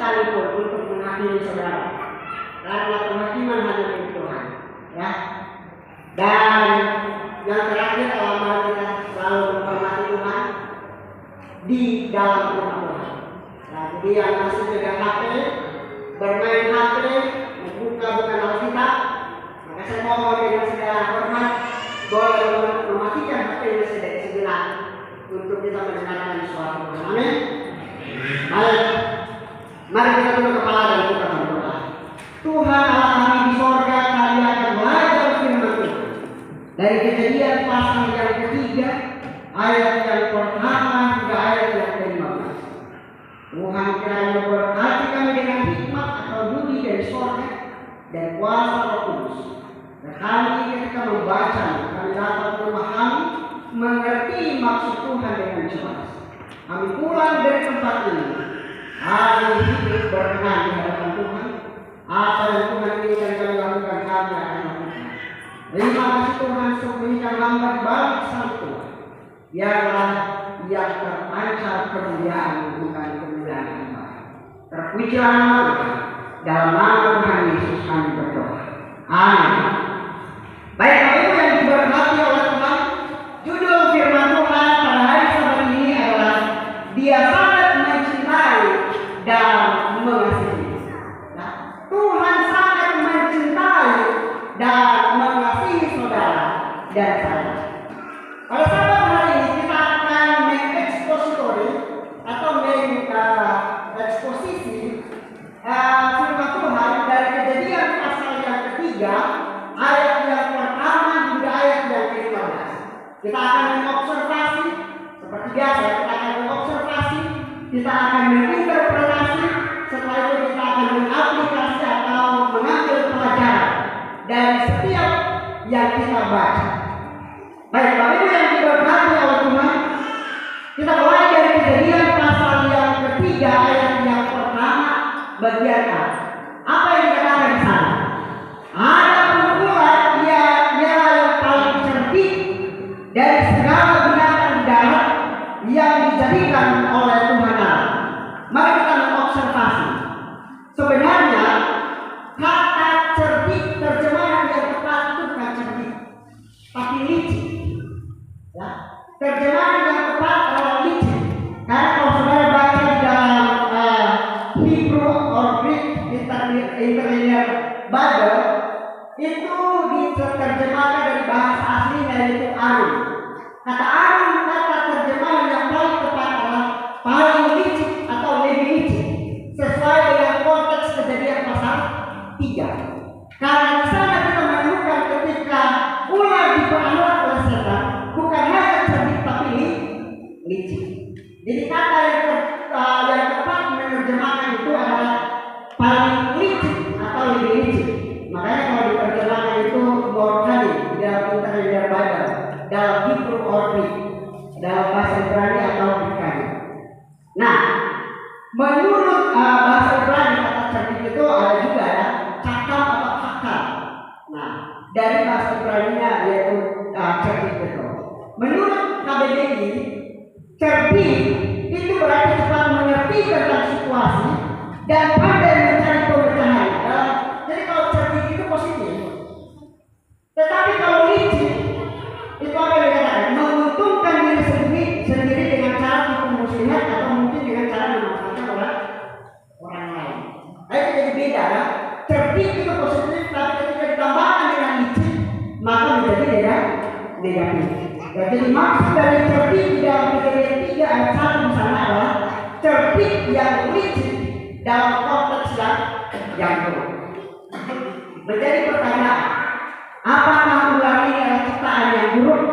sekalipun untuk menghakimi saudara, karena penghakiman hanya dari Tuhan, ya. Dan yang terakhir, kalau kita selalu menghormati Tuhan di dalam rumah Tuhan. Nah, jadi yang masih pegang HP, bermain HP, membuka bukan Alkitab, maka saya mohon dengan segala hormat boleh mematikan HP ini sejenak untuk kita mendengarkan suara Tuhan. Amin. Mari kita tunduk kepala dan kita berdoa. Tuhan Allah kami di sorga, kami akan belajar firman Tuhan dari Kejadian pasal yang ketiga, ayat yang pertama hingga ayat yang ke-15. Tuhan kiranya berkati kami dengan hikmat atau budi dari sorga dan kuasa Roh Kudus. Dan kami ketika membaca, kami dapat memahami, mengerti maksud Tuhan dengan jelas. Kami pulang dari tempat ini, kami hidup berkenan di hadapan Tuhan. Apa yang Tuhan inginkan kami lakukan, kami akan lakukan. Terima kasih Tuhan untuk memberikan hamba balik sang Tuhan. Biarlah yang terpancar kemuliaan bukan kemuliaan hamba. Terpujilah nama Tuhan. Dalam nama Tuhan Yesus kami berdoa. Amin. Baik, Bapak Ibu yang diberkati oleh Tuhan, judul firman Tuhan pada hari Sabat ini adalah Dia sangat mencintai dan mengasihi. Nah, Tuhan sangat mencintai dan mengasihi saudara dan saya. Pada Sabat hari ini kita akan mengekspositori atau mengeksposisi firman Tuhan dari Kejadian pasal yang ketiga, ayat yang pertama hingga ayat yang ke-15. Kita akan mengobservasi seperti biasa, kita akan mengobservasi, kita akan menginterpretasi, setelah itu kita akan mengaplikasi atau mengambil pelajaran dari setiap yang kita baca. Baik, Bapak Ibu yang diberkati oleh Tuhan, kita mulai dari Kejadian pasal yang ketiga, ayat yang pertama, bagian A. Apa yang dikatakan di sana? Ada ulat yang paling cerdik dari segala binatang di darat yang dijadikan oleh Tuhan Allah. Mari kita mengobservasi. Sebenarnya kata cerdik, terjemahan yang tepat itu bukan cerdik, tapi licik. Ya, terjemahan yang tepat adalah licik. Karena kalau saudara baca di dalam Hebrew or Greek Interlinear Bible, itu diterjemahkan dari bahasa aslinya yaitu Arun. Kata Arun, kata terjemahan yang paling tepat adalah paling licik atau lebih licik, sesuai dengan konteks Kejadian pasal 3. Karena di sana kita menemukan ketika ular diperalat oleh setan, bukan hanya cerdik tapi licik. Jadi kata yang tepat menerjemahkan itu adalah paling licik atau lebih licik. Makanya kalau diterjemahkan itu Morkani di dalam Interlinear Bible, dalam Hebrew or Greek, dalam bahasa Ibrani atau Ibrani. Nah, menurut bahasa Ibrani kata cerdik itu ada juga ya, cakap atau hakal. Nah, dari bahasa Ibrani-nya yaitu cerdik itu. Menurut KBBI, cerdik itu berarti cepat mengerti tentang situasi dan pandai mencari pemecahan. Jadi kalau cerdik itu positif. Tetapi kalau licik itu apa yang dikatakan? Menguntungkan diri sendiri dengan cara tipu muslihat atau mungkin dengan cara memanfaatkan orang lain. Nah, itu jadi beda ya. Cerdik itu positif, tapi ketika ditambahkan dengan licik maka menjadi negatif. Ya, jadi maksud dari cerdik di dalam Kejadian 3 ayat 1 di sana adalah cerdik yang licik dalam konteks yang buruk. Menjadi pertanyaan, apakah ular ini adalah ciptaan yang buruk?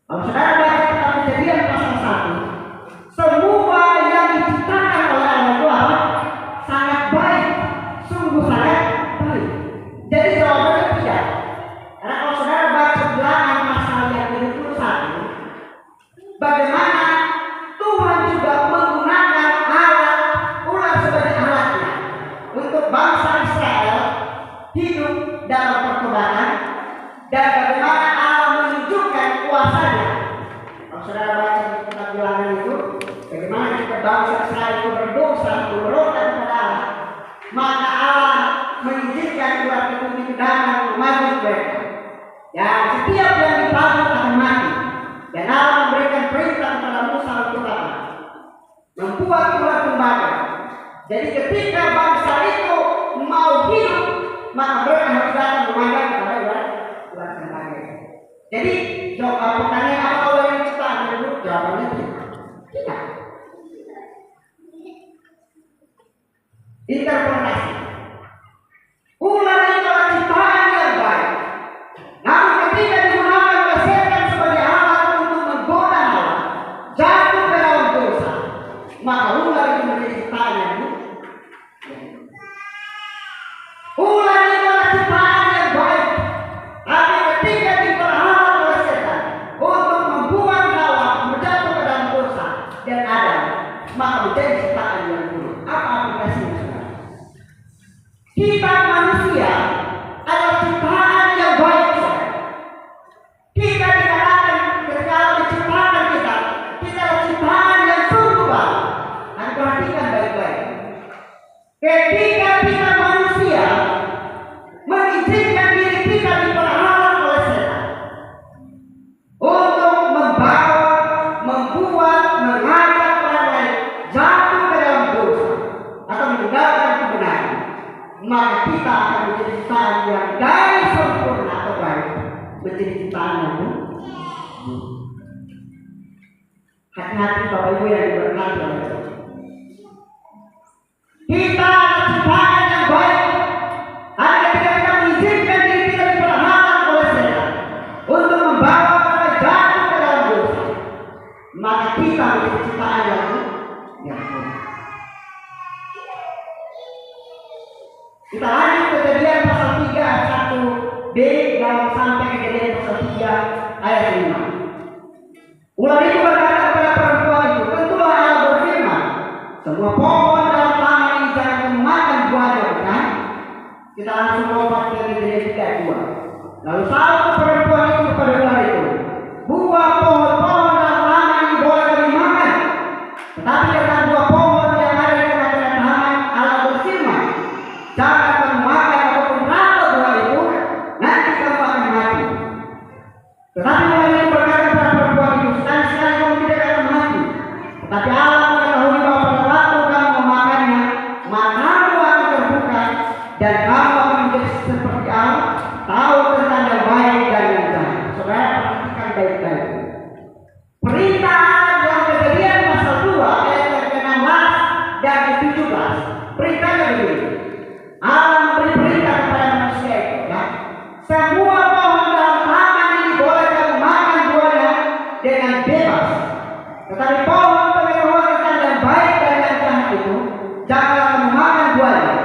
Kalau saudara baca kitab Kejadian pasal 1, semua yang diciptakan oleh Allah itu sangat baik, sungguh sangat baik. Jadi jawabannya tidak. Karena kalau saudara baca belakang pasal yang ke-21, bagaimana Tuhan juga menggunakan ular sebagai alatnya untuk bangsa Israel hidup dalam pertobatan, dan bagaimana Allah menunjukkan kuasanya. Kalau saudara baca Ya, setiap yang ditabur akan mati. Dan Allah memberikan perintah kepada Musa untuk apa? Membuat ular tembaga. Jadi ketika bangsa itu mau hidup, maka mereka harus datang memandang kepada ular tembaga. Jadi pertanyaan apa Allah yang ciptaan dulu? Jawabannya tidak. Interpretasi. Ular itu adalah ciptaan yang baik. Namun ketika digunakan oleh setan sebagai alat untuk menggoda Allah, jatuh ke dalam dosa, maka ular itu menjadi ciptaan yang buruk. Ular itu adalah ciptaan yang baik, tapi ketika diperhalat oleh setan untuk membuat Hawa menjatuh ke dalam dosa dan Adam, maka menjadi ciptaan yang buruk. Apa aplikasinya? Kita manusia adalah ciptaan yang baik. Kita dikatakan ketika diciptakan kita adalah ciptaan yang sungguh baik. Dan perhatikan baik-baik. Ketika kita manusia mengizinkan diri kita diperhalat oleh setan untuk membawa, membuat, mengajak orang lain jatuh ke dalam dosa atau meninggalkan kebenaran, maka kita akan menjadi ciptaan yang dari sempurna atau baik menjadi ciptaan yang buruk. Hati-hati Bapak Ibu yang diberkati oleh Tuhan. Kita ciptaan yang baik. Hanya ketika kita mengizinkan diri kita diperhalat oleh setan untuk membawa kita jatuh ke dalam dosa, maka kita menjadi ciptaan yang buruk. Kita lanjut ke Kejadian pasal 3 ayat 1b dan sampai Kejadian pasal 3 ayat 5. Ular itu berkata kepada perempuan itu, tentulah Allah berfirman, semua pohon dalam taman ini jangan kamu makan buahnya, bukan? Kita langsung lompat ke Kejadian 3 ayat 2. Lalu satu perempuan itu kepada ular itu, buah pohon-pohon dalam taman ini boleh kami makan, tetapi tentang buah pohon yang ada di tengah-tengah taman, Allah berfirman, jangan kamu makan ataupun raba buah itu, nanti kamu akan mati. Tetapi ular itu berkata kepada perempuan itu, sekali-sekali kamu tidak akan mati. Tetapi Allah mengetahui bahwa pada waktu kamu memakannya, matamu akan terbuka dan kamu akan menjadi seperti Allah, tahu tentang yang baik dan yang jahat. Saudara perhatikan baik-baik. Perintah dalam Kejadian pasal 2 ayat ke-16 dan ke-17. Perintahnya begini. Allah memberi perintah kepada manusia itu, ya. Semua pohon dalam taman ini boleh kamu makan buahnya dengan bebas. Tetapi pohon pengetahuan tentang yang baik dan yang jahat itu janganlah kamu makan buahnya.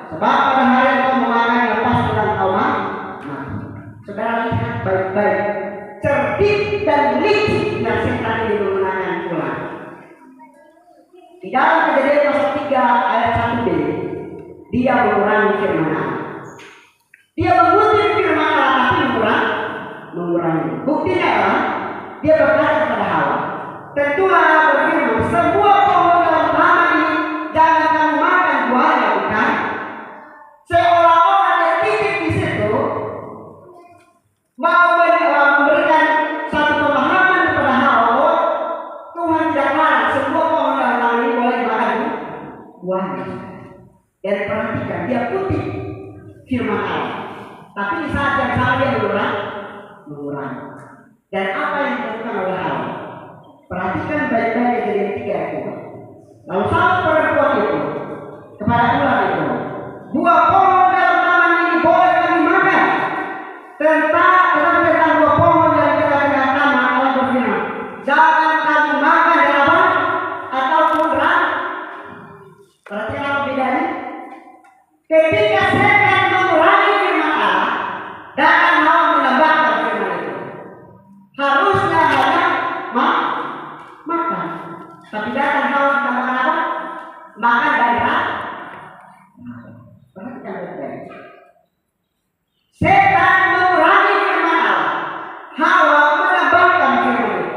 Sebab pada hari yang kamu makannya pasti akan kau mati. Saudara lihat baik-baik. Cerdik dan licik yang setan ini menggunakan ular. Di dalam Kejadian pasal 3 ayat 1b, dia mengurangi firman Allah. Dia mengutip firman Allah tapi mengurangi. Buktinya adalah dia berkata kepada Hawa, tentulah Allah berfirman, semua pohon dalam taman ini jangan kamu makan buahnya, bukan? Seolah-olah dia titik di situ mau memberikan satu pemahaman kepada Hawa, Tuhan tidak larang semua pohon dalam taman ini boleh dimakan buahnya. Dan perhatikan, dia kutip firman Allah. Tapi di saat yang sama dia mengurangi. Dan apa yang dilakukan oleh Allah? Perhatikan baik-baik Kejadian 3 ayat 2. Lalu satu perempuan itu kepada ular itu, buah pohon dalam taman ini boleh kami makan. Tentang buah pohon yang di tengah-tengah taman, Allah berfirman, jangan kamu makan dan apa? Ataupun perhatikan apa bedanya? Ketika setan mengurangi firman Allah dan mau menambahkan firman itu, harusnya hanya makan. Tapi datang Hawa ditambahkan apa? Makan dan perhatikan baik-baik. Setan mengurangi firman Allah, Hawa menambahkan firman itu.